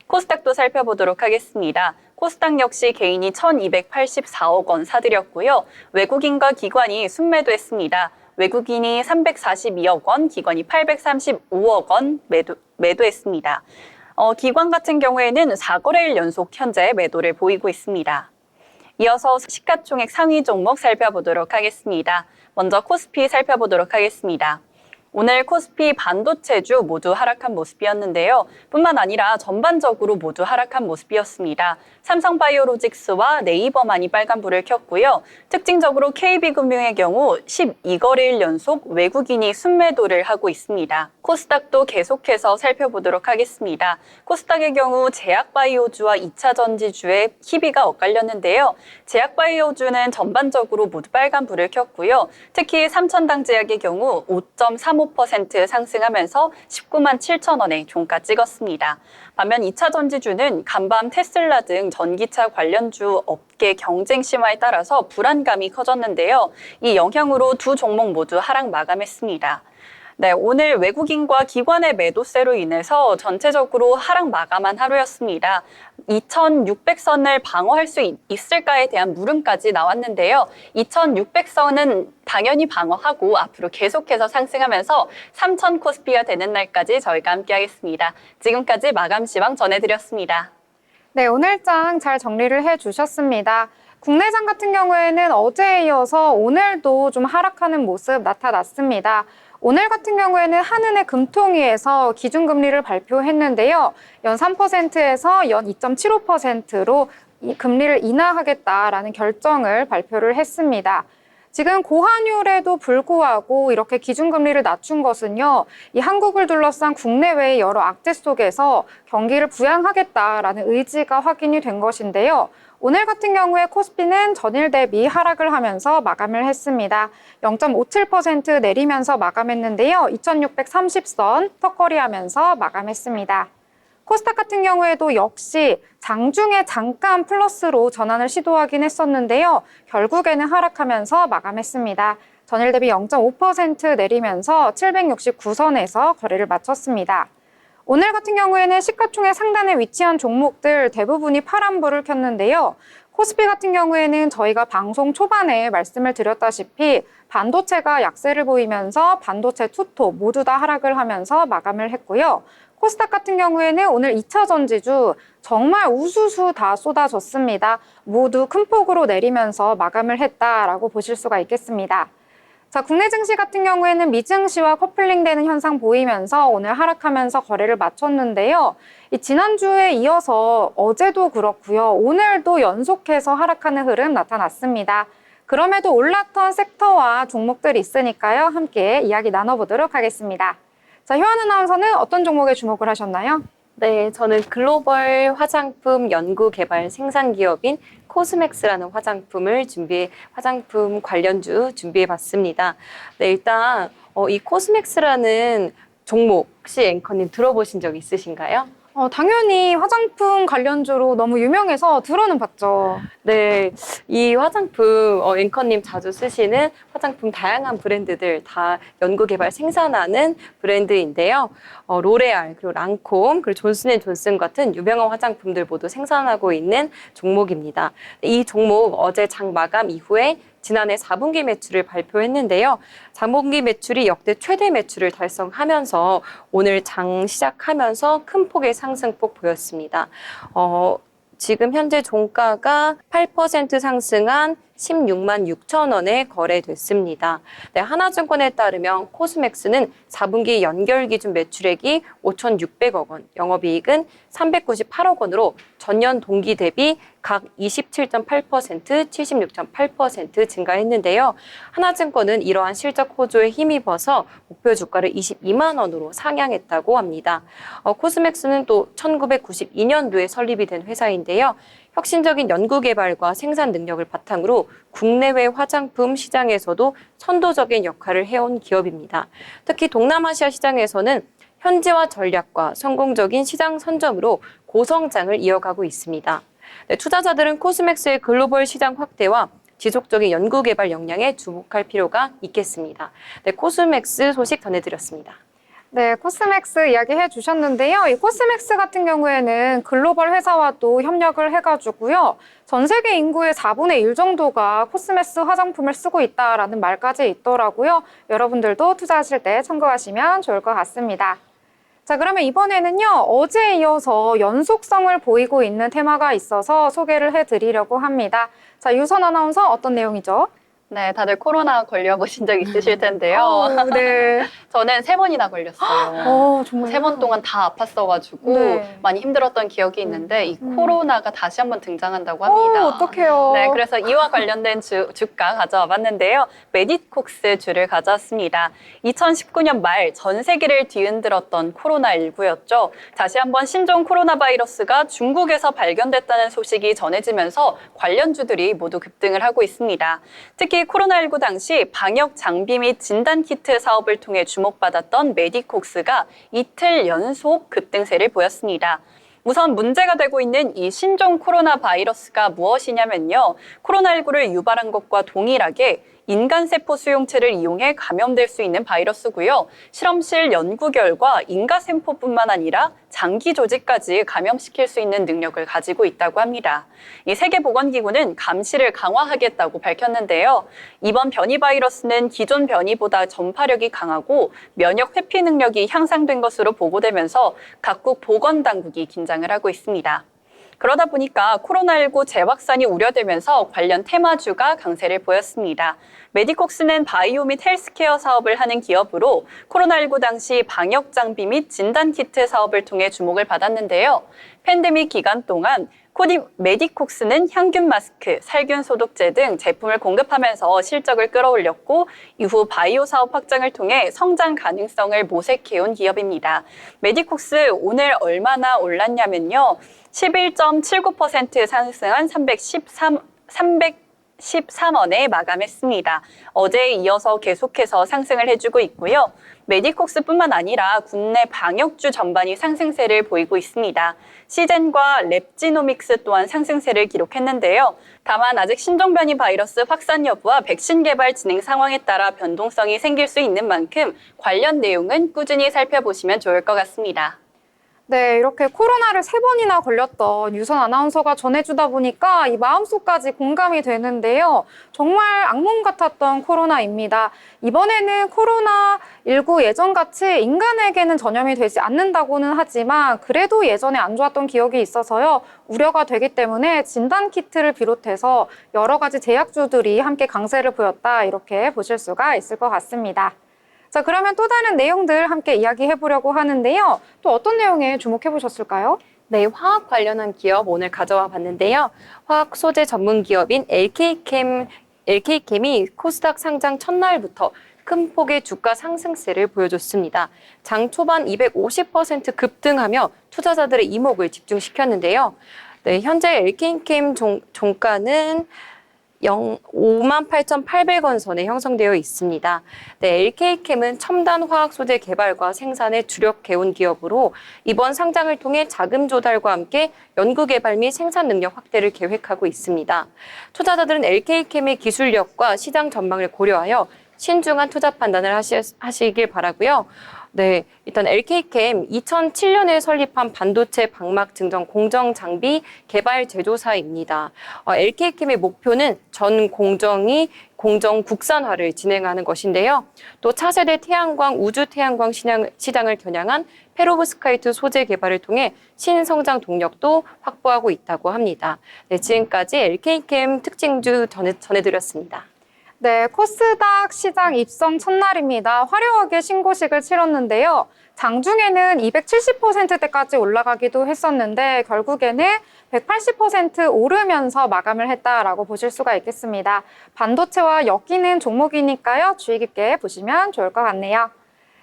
코스닥도 살펴보도록 하겠습니다. 코스닥 역시 개인이 1,284억 원 사들였고요. 외국인과 기관이 순매도했습니다. 외국인이 342억 원, 기관이 835억 원 매도했습니다. 기관 같은 경우에는 4거래일 연속 현재 매도를 보이고 있습니다. 이어서 시가총액 상위 종목 살펴보도록 하겠습니다. 먼저 코스피 살펴보도록 하겠습니다. 오늘 코스피 반도체주 모두 하락한 모습이었는데요. 뿐만 아니라 전반적으로 모두 하락한 모습이었습니다. 삼성바이오로직스와 네이버만이 빨간불을 켰고요. 특징적으로 KB금융의 경우 12거래일 연속 외국인이 순매도를 하고 있습니다. 코스닥도 계속해서 살펴보도록 하겠습니다. 코스닥의 경우 제약바이오주와 2차전지주의 희비가 엇갈렸는데요. 제약바이오주는 전반적으로 모두 빨간불을 켰고요. 특히 삼천당제약의 경우 5.35% 상승하면서 19만 7천 원에 종가 찍었습니다. 반면 2차 전지주는 간밤 테슬라 등 전기차 관련주 업계 경쟁 심화에 따라서 불안감이 커졌는데요. 이 영향으로 두 종목 모두 하락 마감했습니다. 네, 오늘 외국인과 기관의 매도세로 인해서 전체적으로 하락 마감한 하루였습니다. 2600선을 방어할 수 있을까에 대한 물음까지 나왔는데요. 2600선은 당연히 방어하고 앞으로 계속해서 상승하면서 3000 코스피가 되는 날까지 저희가 함께하겠습니다. 지금까지 마감 시황 전해드렸습니다. 네, 오늘장 잘 정리를 해주셨습니다. 국내장 같은 경우에는 어제에 이어서 오늘도 좀 하락하는 모습 나타났습니다. 오늘 같은 경우에는 한은의 금통위에서 기준금리를 발표했는데요. 연 3%에서 연 2.75%로 금리를 인하하겠다라는 결정을 발표를 했습니다. 지금 고환율에도 불구하고 이렇게 기준금리를 낮춘 것은요, 이 한국을 둘러싼 국내외의 여러 악재 속에서 경기를 부양하겠다라는 의지가 확인이 된 것인데요. 오늘 같은 경우에 코스피는 전일 대비 하락을 하면서 마감을 했습니다. 0.57% 내리면서 마감했는데요. 2630선 턱걸이하면서 마감했습니다. 코스닥 같은 경우에도 역시 장중에 잠깐 플러스로 전환을 시도하긴 했었는데요. 결국에는 하락하면서 마감했습니다. 전일 대비 0.5% 내리면서 769선에서 거래를 마쳤습니다. 오늘 같은 경우에는 시가총액 상단에 위치한 종목들 대부분이 파란불을 켰는데요. 코스피 같은 경우에는 저희가 방송 초반에 말씀을 드렸다시피 반도체가 약세를 보이면서 반도체 투톱 모두 다 하락을 하면서 마감을 했고요. 코스닥 같은 경우에는 오늘 2차 전지주 정말 우수수 다 쏟아졌습니다. 모두 큰 폭으로 내리면서 마감을 했다라고 보실 수가 있겠습니다. 자, 국내 증시 같은 경우에는 미증시와 커플링되는 현상 보이면서 오늘 하락하면서 거래를 마쳤는데요. 지난주에 이어서 어제도 그렇고요. 오늘도 연속해서 하락하는 흐름 나타났습니다. 그럼에도 올랐던 섹터와 종목들이 있으니까요. 함께 이야기 나눠보도록 하겠습니다. 자, 효연 아나운서는 어떤 종목에 주목을 하셨나요? 네, 저는 글로벌 화장품 연구개발 생산기업인 코스맥스라는 화장품 관련주 준비해봤습니다. 네, 일단 이 코스맥스라는 종목 혹시 앵커님 들어보신 적 있으신가요? 당연히 화장품 관련주로 너무 유명해서 들어는 봤죠. 네, 이 화장품 앵커님 자주 쓰시는 화장품 다양한 브랜드들 다 연구개발 생산하는 브랜드인데요. 로레알, 그리고 랑콤, 그리고 존슨앤존슨 같은 유명한 화장품들 모두 생산하고 있는 종목입니다. 이 종목 어제 장 마감 이후에 지난해 4분기 매출을 발표했는데요. 4분기 매출이 역대 최대 매출을 달성하면서 오늘 장 시작하면서 큰 폭의 상승폭 보였습니다. 지금 현재 종가가 8% 상승한 16만 6천 원에 거래됐습니다. 네, 하나증권에 따르면 코스맥스는 4분기 연결 기준 매출액이 5,600억 원, 영업이익은 398억 원으로 전년 동기 대비 각 27.8%, 76.8% 증가했는데요. 하나증권은 이러한 실적 호조에 힘입어서 목표 주가를 22만 원으로 상향했다고 합니다. 코스맥스는 또 1992년도에 설립이 된 회사인데요. 혁신적인 연구개발과 생산 능력을 바탕으로 국내외 화장품 시장에서도 선도적인 역할을 해온 기업입니다. 특히 동남아시아 시장에서는 현지화 전략과 성공적인 시장 선점으로 고성장을 이어가고 있습니다. 네, 투자자들은 코스맥스의 글로벌 시장 확대와 지속적인 연구개발 역량에 주목할 필요가 있겠습니다. 네, 코스맥스 소식 전해드렸습니다. 네, 코스맥스 이야기해 주셨는데요. 이 코스맥스 같은 경우에는 글로벌 회사와도 협력을 해가지고요. 전 세계 인구의 4분의 1 정도가 코스맥스 화장품을 쓰고 있다라는 말까지 있더라고요. 여러분들도 투자하실 때 참고하시면 좋을 것 같습니다. 자, 그러면 이번에는요. 어제에 이어서 연속성을 보이고 있는 테마가 있어서 소개를 해드리려고 합니다. 자, 유선 아나운서 어떤 내용이죠? 네, 다들 코로나 걸려보신 적 있으실 텐데요. 네. 저는 3번이나 걸렸어요. 정말 3번 동안 다 아팠어가지고 네. 많이 힘들었던 기억이 있는데 이 코로나가 다시 한번 등장한다고 합니다. 어떡해요. 네, 그래서 이와 관련된 주가 가져와 봤는데요. 메디콕스 주를 가져왔습니다. 2019년 말 전 세계를 뒤흔들었던 코로나19였죠. 다시 한번 신종 코로나 바이러스가 중국에서 발견됐다는 소식이 전해지면서 관련주들이 모두 급등을 하고 있습니다. 특히 코로나19 당시 방역 장비 및 진단키트 사업을 통해 주목받았던 메디콕스가 이틀 연속 급등세를 보였습니다. 우선 문제가 되고 있는 이 신종 코로나 바이러스가 무엇이냐면요. 코로나19를 유발한 것과 동일하게 인간세포 수용체를 이용해 감염될 수 있는 바이러스고요. 실험실 연구 결과 인간세포뿐만 아니라 장기 조직까지 감염시킬 수 있는 능력을 가지고 있다고 합니다. 이 세계보건기구는 감시를 강화하겠다고 밝혔는데요. 이번 변이 바이러스는 기존 변이보다 전파력이 강하고 면역 회피 능력이 향상된 것으로 보고되면서 각국 보건당국이 긴장을 하고 있습니다. 그러다 보니까 코로나19 재확산이 우려되면서 관련 테마주가 강세를 보였습니다. 메디콕스는 바이오 및 헬스케어 사업을 하는 기업으로 코로나19 당시 방역 장비 및 진단키트 사업을 통해 주목을 받았는데요. 팬데믹 기간 동안 메디콕스는 향균 마스크, 살균 소독제 등 제품을 공급하면서 실적을 끌어올렸고 이후 바이오 사업 확장을 통해 성장 가능성을 모색해온 기업입니다. 메디콕스 오늘 얼마나 올랐냐면요. 11.79% 상승한 313원에 마감했습니다. 어제에 이어서 계속해서 상승을 해주고 있고요. 메디콕스뿐만 아니라 국내 방역주 전반이 상승세를 보이고 있습니다. 시젠과 랩지노믹스 또한 상승세를 기록했는데요. 다만 아직 신종 변이 바이러스 확산 여부와 백신 개발 진행 상황에 따라 변동성이 생길 수 있는 만큼 관련 내용은 꾸준히 살펴보시면 좋을 것 같습니다. 네, 이렇게 코로나를 3번이나 걸렸던 유선 아나운서가 전해주다 보니까 이 마음속까지 공감이 되는데요. 정말 악몽 같았던 코로나입니다. 이번에는 코로나19 예전같이 인간에게는 전염이 되지 않는다고는 하지만 그래도 예전에 안 좋았던 기억이 있어서요. 우려가 되기 때문에 진단키트를 비롯해서 여러 가지 제약주들이 함께 강세를 보였다 이렇게 보실 수가 있을 것 같습니다. 자, 그러면 또 다른 내용들 함께 이야기해 보려고 하는데요. 또 어떤 내용에 주목해 보셨을까요? 네, 화학 관련한 기업 오늘 가져와 봤는데요. 화학 소재 전문 기업인 LK캠이 코스닥 상장 첫날부터 큰 폭의 주가 상승세를 보여줬습니다. 장 초반 250% 급등하며 투자자들의 이목을 집중시켰는데요. 네, 현재 LK캠 종가는 58,800원 선에 형성되어 있습니다. 네, LK캠은 첨단 화학 소재 개발과 생산에 주력해온 기업으로 이번 상장을 통해 자금 조달과 함께 연구 개발 및 생산 능력 확대를 계획하고 있습니다. 투자자들은 LK캠의 기술력과 시장 전망을 고려하여 신중한 투자 판단을 하시길 바라고요. 네, 일단 LK캠 2007년에 설립한 반도체 방막 증정 공정 장비 개발 제조사입니다. LK캠의 목표는 전 공정 국산화를 진행하는 것인데요. 또 차세대 태양광, 우주 태양광 시장을 겨냥한 페로브스카이트 소재 개발을 통해 신성장 동력도 확보하고 있다고 합니다. 네, 지금까지 LK캠 특징주 전해드렸습니다. 네, 코스닥 시장 입성 첫날입니다. 화려하게 신고식을 치렀는데요. 장중에는 270%대까지 올라가기도 했었는데 결국에는 180% 오르면서 마감을 했다라고 보실 수가 있겠습니다. 반도체와 엮이는 종목이니까요. 주의 깊게 보시면 좋을 것 같네요.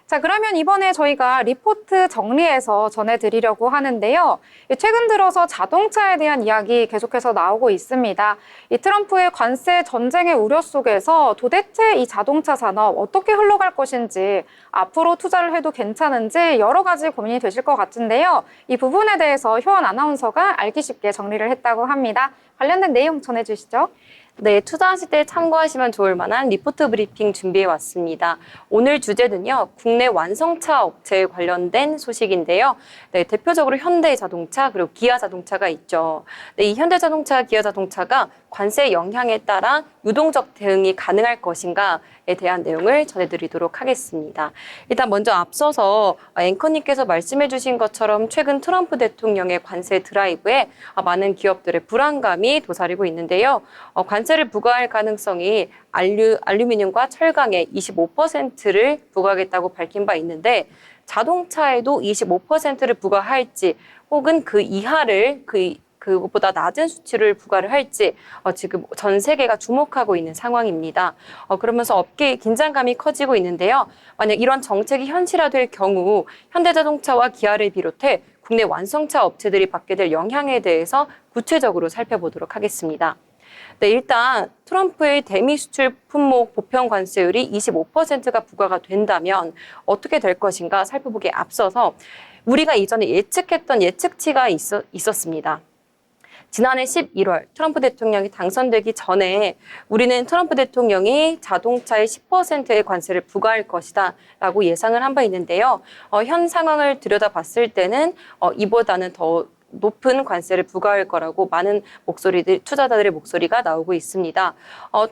자, 그러면 이번에 저희가 리포트 정리해서 전해드리려고 하는데요. 최근 들어서 자동차에 대한 이야기 계속해서 나오고 있습니다. 이 트럼프의 관세 전쟁의 우려 속에서 도대체 이 자동차 산업 어떻게 흘러갈 것인지 앞으로 투자를 해도 괜찮은지 여러 가지 고민이 되실 것 같은데요. 이 부분에 대해서 효원 아나운서가 알기 쉽게 정리를 했다고 합니다. 관련된 내용 전해주시죠. 네, 투자하실 때 참고하시면 좋을 만한 리포트 브리핑 준비해 왔습니다. 오늘 주제는요, 국내 완성차 업체에 관련된 소식인데요. 네, 대표적으로 현대자동차 그리고 기아자동차가 있죠. 네, 이 현대자동차, 기아자동차가 관세 영향에 따라 유동적 대응이 가능할 것인가에 대한 내용을 전해드리도록 하겠습니다. 일단 먼저 앞서서 앵커님께서 말씀해 주신 것처럼 최근 트럼프 대통령의 관세 드라이브에 많은 기업들의 불안감이 도사리고 있는데요. 관세를 부과할 가능성이 알루미늄과 철강에 25%를 부과하겠다고 밝힌 바 있는데 자동차에도 25%를 부과할지 혹은 그 이하를 그것보다 낮은 수치를 부과를 할지 지금 전 세계가 주목하고 있는 상황입니다. 그러면서 업계의 긴장감이 커지고 있는데요. 만약 이런 정책이 현실화될 경우 현대자동차와 기아를 비롯해 국내 완성차 업체들이 받게 될 영향에 대해서 구체적으로 살펴보도록 하겠습니다. 네, 일단 트럼프의 대미 수출 품목 보편 관세율이 25%가 부과가 된다면 어떻게 될 것인가 살펴보기에 앞서서 우리가 이전에 예측했던 예측치가 있었습니다. 지난해 11월 트럼프 대통령이 당선되기 전에 우리는 트럼프 대통령이 자동차에 10%의 관세를 부과할 것이다 라고 예상을 한 바 있는데요. 현 상황을 들여다봤을 때는 이보다는 더 높은 관세를 부과할 거라고 많은 투자자들의 목소리가 나오고 있습니다.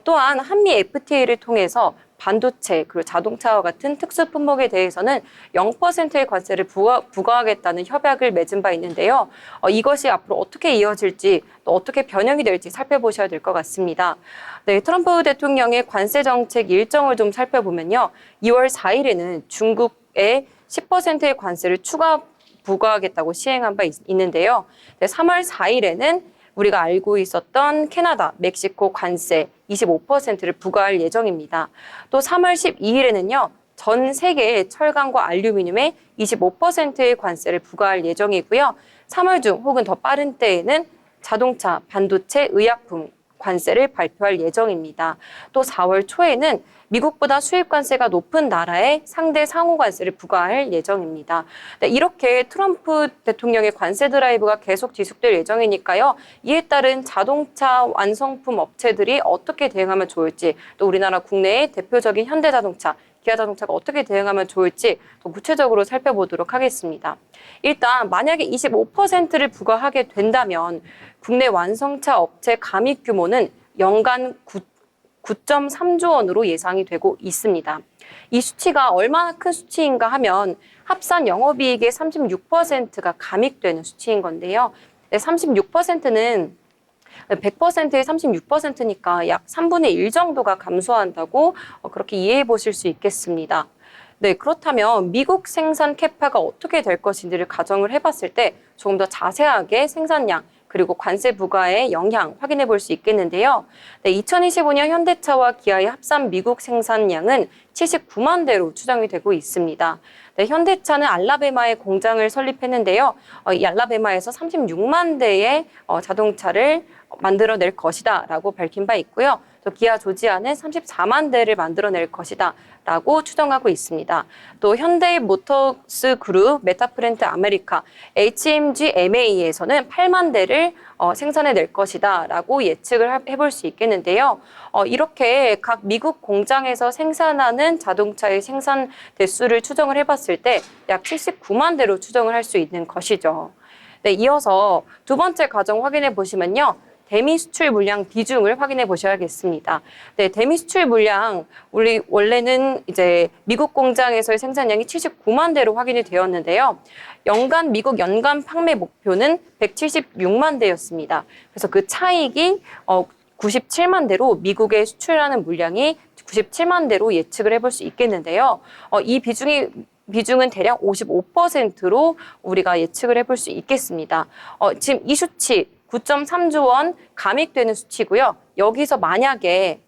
또한 한미 FTA를 통해서 반도체 그리고 자동차와 같은 특수 품목에 대해서는 0%의 관세를 부과하겠다는 협약을 맺은 바 있는데요. 이것이 앞으로 어떻게 이어질지 또 어떻게 변형이 될지 살펴보셔야 될 것 같습니다. 네, 트럼프 대통령의 관세 정책 일정을 좀 살펴보면요. 2월 4일에는 중국에 10%의 관세를 추가 부과하겠다고 시행한 바 있는데요. 네, 3월 4일에는 우리가 알고 있었던 캐나다, 멕시코 관세 25%를 부과할 예정입니다. 또 3월 12일에는요. 전 세계의 철강과 알루미늄에 25%의 관세를 부과할 예정이고요. 3월 중 혹은 더 빠른 때에는 자동차, 반도체, 의약품 관세를 발표할 예정입니다. 또 4월 초에는 미국보다 수입 관세가 높은 나라에 상대 상호 관세를 부과할 예정입니다. 네, 이렇게 트럼프 대통령의 관세 드라이브가 계속 지속될 예정이니까요. 이에 따른 자동차 완성품 업체들이 어떻게 대응하면 좋을지, 또 우리나라 국내의 대표적인 현대자동차, 기아자동차가 어떻게 대응하면 좋을지 더 구체적으로 살펴보도록 하겠습니다. 일단 만약에 25%를 부과하게 된다면 국내 완성차 업체 감익 규모는 연간 9.3조 원으로 예상이 되고 있습니다. 이 수치가 얼마나 큰 수치인가 하면 합산 영업이익의 36%가 감익되는 수치인 건데요. 36%는 100%의 36%니까 약 3분의 1 정도가 감소한다고 그렇게 이해해 보실 수 있겠습니다. 네, 그렇다면 미국 생산 캐파가 어떻게 될 것인지를 가정을 해봤을 때 조금 더 자세하게 생산량 그리고 관세 부과의 영향 확인해 볼 수 있겠는데요. 네, 2025년 현대차와 기아의 합산 미국 생산량은 79만 대로 추정이 되고 있습니다. 네, 현대차는 알라베마에 공장을 설립했는데요. 이 알라베마에서 36만 대의 자동차를 만들어낼 것이다 라고 밝힌 바 있고요. 또 기아 조지아는 34만 대를 만들어낼 것이다 라고 추정하고 있습니다. 또 현대의 모터스 그룹, 메타프렌트 아메리카, HMG MA에서는 8만 대를 생산해낼 것이다 라고 예측을 해볼 수 있겠는데요. 이렇게 각 미국 공장에서 생산하는 자동차의 생산 대수를 추정을 해봤을 때 약 79만 대로 추정을 할 수 있는 것이죠. 네, 이어서 두 번째 가정 확인해 보시면요. 대미 수출 물량 비중을 확인해 보셔야겠습니다. 네, 대미 수출 물량, 우리 원래는 이제 미국 공장에서의 생산량이 79만 대로 확인이 되었는데요. 미국 연간 판매 목표는 176만 대였습니다. 그래서 그 차익이 97만 대로 미국에 수출하는 물량이 97만 대로 예측을 해볼 수 있겠는데요. 이 비중은 대략 55%로 우리가 예측을 해볼 수 있겠습니다. 지금 이 수치 9.3조 원 감익되는 수치고요. 여기서 만약에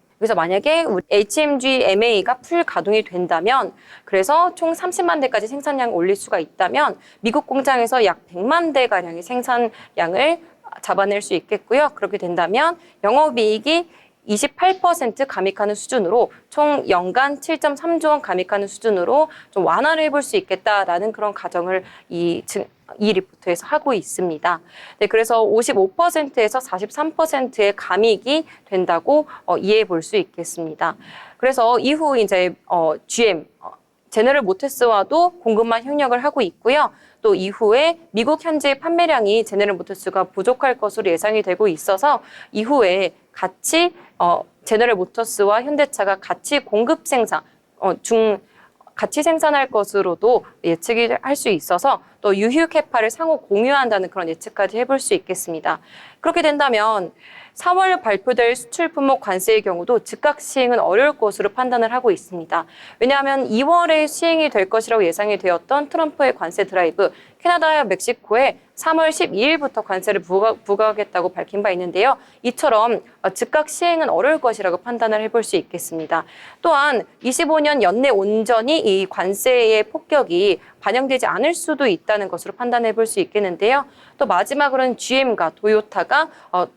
우리 HMG MA가 풀 가동이 된다면 그래서 총 30만 대까지 생산량을 올릴 수가 있다면 미국 공장에서 약 100만 대가량의 생산량을 잡아낼 수 있겠고요. 그렇게 된다면 영업이익이 28% 감익하는 수준으로 총 연간 7.3조 원 감익하는 수준으로 좀 완화를 해볼 수 있겠다라는 그런 가정을 이 리포트에서 하고 있습니다. 네, 그래서 55%에서 43%의 감익이 된다고 이해해 볼 수 있겠습니다. 그래서 이후 이제 GM 제너럴 모터스와도 공급망 협력을 하고 있고요. 또 이후에 미국 현지 판매량이 제너럴 모터스가 부족할 것으로 예상이 되고 있어서 이후에 같이 제너럴 모터스와 현대차가 같이 공급 생산, 같이 생산할 것으로도 예측이 할 수 있어서 또 유휴 캐파를 상호 공유한다는 그런 예측까지 해볼 수 있겠습니다. 그렇게 된다면 4월 발표될 수출 품목 관세의 경우도 즉각 시행은 어려울 것으로 판단을 하고 있습니다. 왜냐하면 2월에 시행이 될 것이라고 예상이 되었던 트럼프의 관세 드라이브, 캐나다와 멕시코에 3월 12일부터 관세를 부과하겠다고 밝힌 바 있는데요. 이처럼 즉각 시행은 어려울 것이라고 판단을 해볼 수 있겠습니다. 또한 25년 연내 온전히 이 관세의 폭격이 반영되지 않을 수도 있다는 것으로 판단해 볼 수 있겠는데요. 또 마지막으로는 GM과 도요타가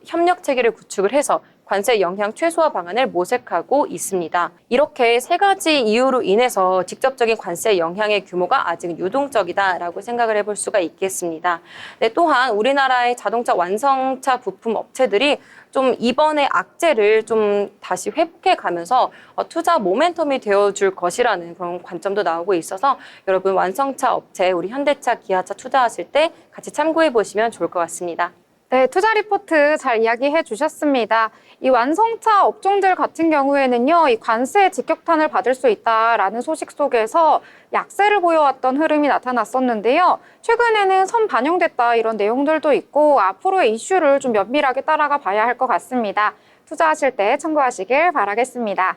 협력 체계를 구축을 해서 관세 영향 최소화 방안을 모색하고 있습니다. 이렇게 세 가지 이유로 인해서 직접적인 관세 영향의 규모가 아직 유동적이다라고 생각을 해볼 수가 있겠습니다. 네, 또한 우리나라의 자동차 완성차 부품 업체들이 좀 이번에 악재를 좀 다시 회복해 가면서 투자 모멘텀이 되어줄 것이라는 그런 관점도 나오고 있어서 여러분 완성차 업체, 우리 현대차, 기아차 투자하실 때 같이 참고해 보시면 좋을 것 같습니다. 네, 투자 리포트 잘 이야기해 주셨습니다. 이 완성차 업종들 같은 경우에는요, 이 관세 직격탄을 받을 수 있다라는 소식 속에서 약세를 보여왔던 흐름이 나타났었는데요. 최근에는 선 반영됐다 이런 내용들도 있고 앞으로의 이슈를 좀 면밀하게 따라가 봐야 할 것 같습니다. 투자하실 때 참고하시길 바라겠습니다.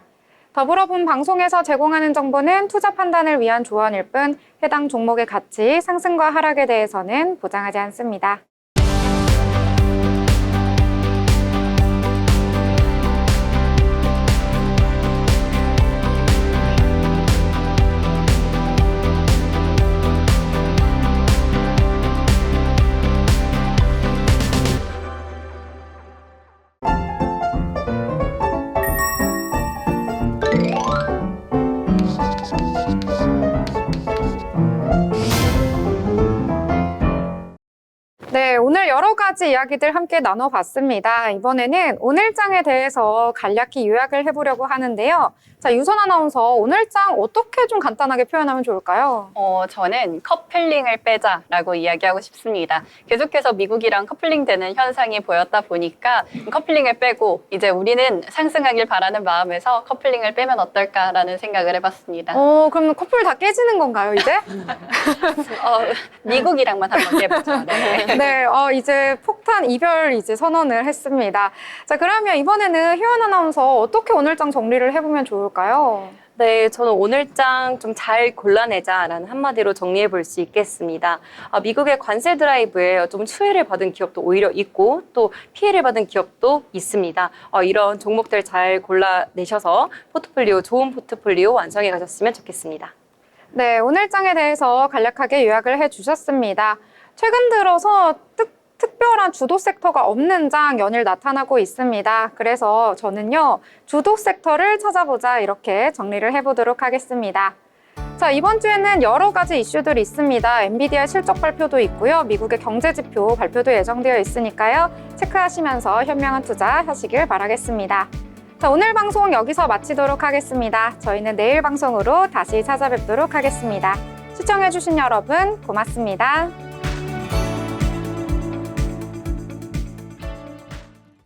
더불어본 방송에서 제공하는 정보는 투자 판단을 위한 조언일 뿐 해당 종목의 가치, 상승과 하락에 대해서는 보장하지 않습니다. 네, 오늘 여러 가지 이야기들 함께 나눠봤습니다. 이번에는 오늘장에 대해서 간략히 요약을 해보려고 하는데요. 자, 유선 아나운서, 오늘장 어떻게 좀 간단하게 표현하면 좋을까요? 저는 커플링을 빼자라고 이야기하고 싶습니다. 계속해서 미국이랑 커플링되는 현상이 보였다 보니까 커플링을 빼고 이제 우리는 상승하길 바라는 마음에서 커플링을 빼면 어떨까라는 생각을 해봤습니다. 그럼 커플 다 깨지는 건가요, 이제? 미국이랑만 한번 해보죠. 네. 네, 이제 폭탄 이별 이제 선언을 했습니다. 자, 그러면 이번에는 희원 아나운서 어떻게 오늘장 정리를 해보면 좋을까요? 네, 저는 오늘장 좀 잘 골라내자라는 한마디로 정리해 볼 수 있겠습니다. 미국의 관세 드라이브에 좀 수혜를 받은 기업도 오히려 있고 또 피해를 받은 기업도 있습니다. 이런 종목들 잘 골라내셔서 좋은 포트폴리오 완성해 가셨으면 좋겠습니다. 네, 오늘장에 대해서 간략하게 요약을 해주셨습니다. 최근 들어서 특별한 주도 섹터가 없는 장 연일 나타나고 있습니다. 그래서 저는요, 주도 섹터를 찾아보자 이렇게 정리를 해보도록 하겠습니다. 자, 이번 주에는 여러 가지 이슈들이 있습니다. 엔비디아 실적 발표도 있고요. 미국의 경제지표 발표도 예정되어 있으니까요. 체크하시면서 현명한 투자 하시길 바라겠습니다. 자, 오늘 방송 여기서 마치도록 하겠습니다. 저희는 내일 방송으로 다시 찾아뵙도록 하겠습니다. 시청해주신 여러분 고맙습니다.